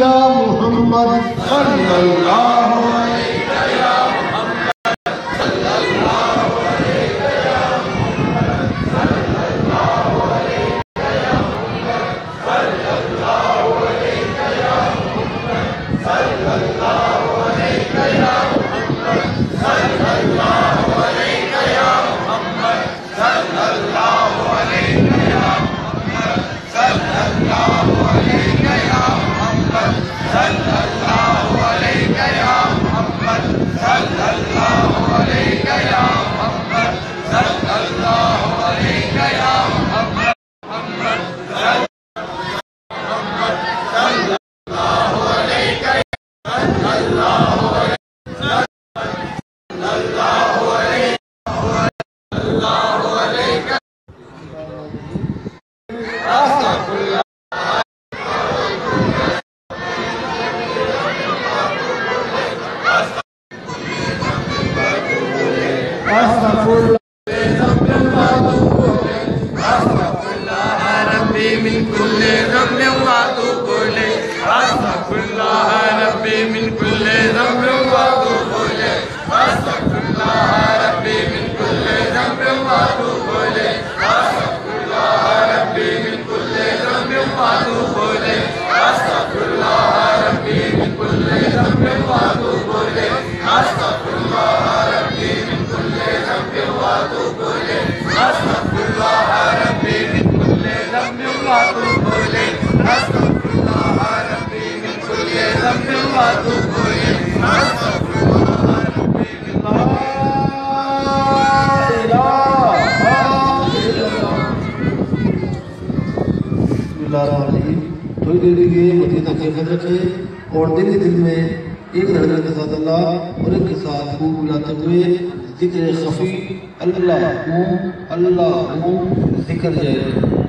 या मोहम्मद सल्लल्लाहु अलैहि या थोड़ी देर के लिए मदीना के खत रखे और दिल दिल में एक धड़कन के साथ अल्लाह और एक के साथ खूब बुलाते हुए जिक्र खफी अल्लाह जिक्र जाए।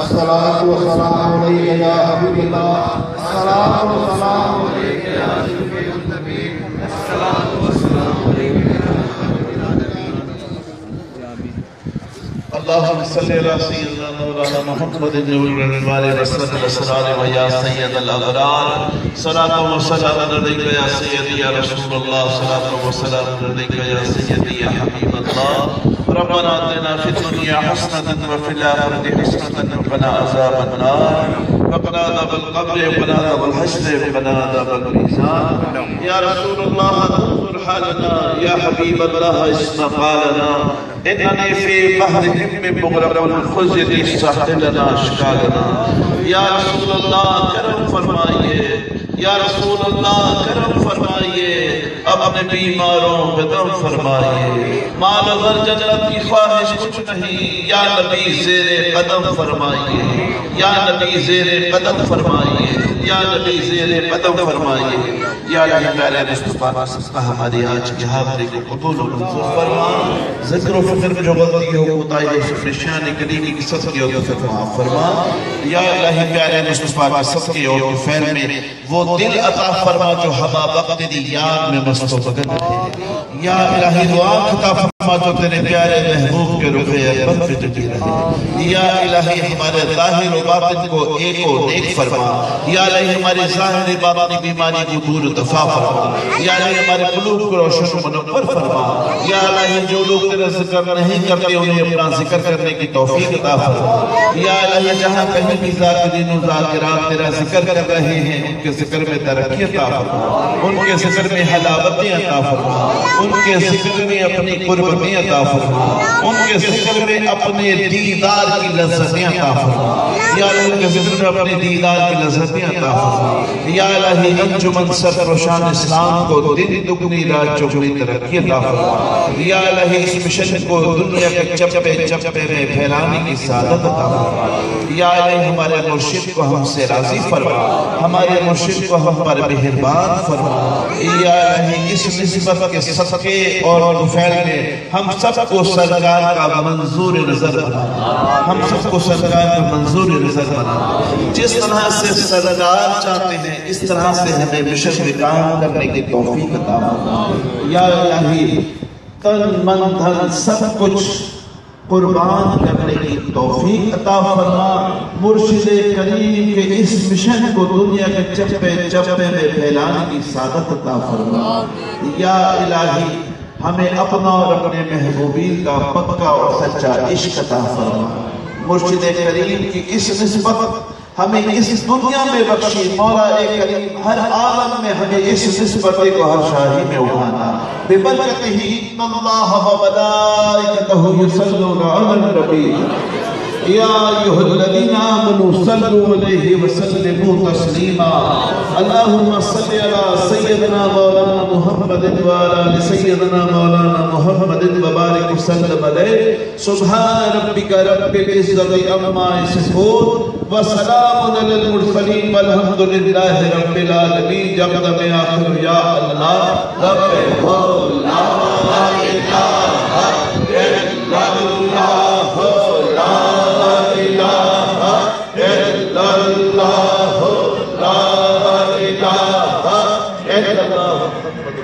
अस्सलातु वस्सलामु अलैका या हबीबल्लाह, अस्सलातु वस्सलामु अलैका या शफीउल नबी, अस्सलातु वस्सलामु अलैका या अल्लाहुम्मा सल्लि अला सय्यिदिना मौलाना मुहम्मदिन वाले वसल्लम वसलाम या सय्यदल अबरार, सलातु व सलाम अलैका या सय्यदी या रसूलल्लाह, सलातु व सलाम अलैका या सय्यदी या हबीबल्लाह। रब्बना आतिना फिद दुनिया हसनतन व फिल आखिरति हसनतन व क़िना अज़ाबन्नार, वक़िना अज़ाबल क़ब्र व क़िना अज़ाबल हश्र व क़िना अज़ाबल मीज़ान। या रसूलल्लाह अंजुर हालना, या हबीबल्लाह इस्मा क़ालना, इन्ननी फ़ी बहरिहिम मुग़रक़ुन ख़ुज़्नी सह्लिना अश्कालना। या रसूलल्लाह करम फरमाइए, या रसूलल्लाह करम फरमाइए, अपने बीमारों पे दम फरमाइए। माल वर जन्नत की ख्वाहिश कुछ नहीं, या नबी ज़ेरे कदम फरमाइए, या नबी ज़ेरे कदम फरमाइए, या नबी ज़ेरे कदम फरमाइए। या अल्लाह प्यारे मुस्तफा मुस्तफा हमारी आज की हाज़िरी को कबूल और मंजूर फरमा। ज़िक्र व फ़िक्र में जो गलती हो कोताही हो निशान करीमी की सदक़े और तौफ़ीक़ माफ़ फरमा। या अल्लाह प्यारे मुस्तफा के सदक़े और फैल में वो दिल अता फरमा जो हवा वक्त तेरी याद में मस्त व मगन रहे। या इलाही दुआ अता फरमा जो तेरे प्यारे महबूब के रुखे अक़बर पे टिकी रहे। या इलाही हमारे ज़ाहिर व बातिन को एक व नेक फरमा। या इलाही हमारी ज़ाहिर बातिनी बीमारी को दूर दफा फरमा। या इलाही हमारे क़ुलूब को रोशन व मुनव्वर फरमा। या इलाही जो लोग तेरा ज़िक्र नहीं करते उन्हें अपना ज़िक्र करने की तौफ़ीक़ अता फरमा। या इलाही जहाँ कहीं भी ज़ाकिरीन व ज़ाकिरात तेरा ज़िक्र कर रहे हैं उनके ज़िक्र में तरक्की अता फरमा, उनके ज़िक्र में हलावतें अता फरमा, उनके ज़िक्र में अपनी कुर्बतें अता फरमा, उनके ज़िक्र में अपने दीदार की लज़्ज़तें अता फरमा। या अल्लाह उनके ज़िक्र में अपने दीदार की लज़्ज़तें अता फरमा। या इलाही अंजुमन सरफ़रोशान इस्लाम को दिन दुगनी रात चौगुनी तरक्की अता फरमा। या इलाही इस मिशन को दुनिया के चप्पे चप्पे में फैलाने की सादत अता फरमा। या इलाही हमारे मुर्शिद को हमसे राज़ी फरमा, हमारे मुर्शिद को हम पर मेहरबान फरमा। या इलाही इस निस्बत के सदक़े और फैल में हम सबको सरकार का मंजूर नजर बना, हम सबको सरकार का मंजूर नजर बना। जिस तरह से सरकार चाहते हैं इस तरह से हमें मिशन में काम करने की तौफीक अता फरमा। या इलाही तन मन धन सब कुछ कुर्बान करने की तौफीक अता फरमा। मुर्शिदे करीम के इस मिशन को दुनिया के चप्पे चप्पे में फैलाने की सादत अता फरमा। या इलाही हमें अपना और अपने महबूबीन का पक्का और सच्चा इश्क अता फरमा। मुर्शिदे करीम की इस निस्बत हमें इस दुनिया में बख्शी। मौला करीम हर आलम में हमें इस निस्बत को हर शाही में उठाना। बिबरकतिही इन्नल्लाह व मलाइकतहु युसल्लूना अलन नबी या अय्युहल्लज़ीना आमनू सल्लू अलैहि व सल्लिमू तस्लीमा। अल्लाहुम्मा सल्लि अला सय्यिदिना मौलाना मुहम्मदिन व अला आलि सय्यिदिना मौलाना मुहम्मदिन व बारिक व सल्लिम अलैहि। सुब्हान रब्बिका रब्बिल इज़्ज़ति अम्मा यसिफून व सलामुन अलल मुरसलीन वल्हम्दुलिल्लाहि रब्बिल आलमीन। जब तक आखिर या अल्लाह रब्बे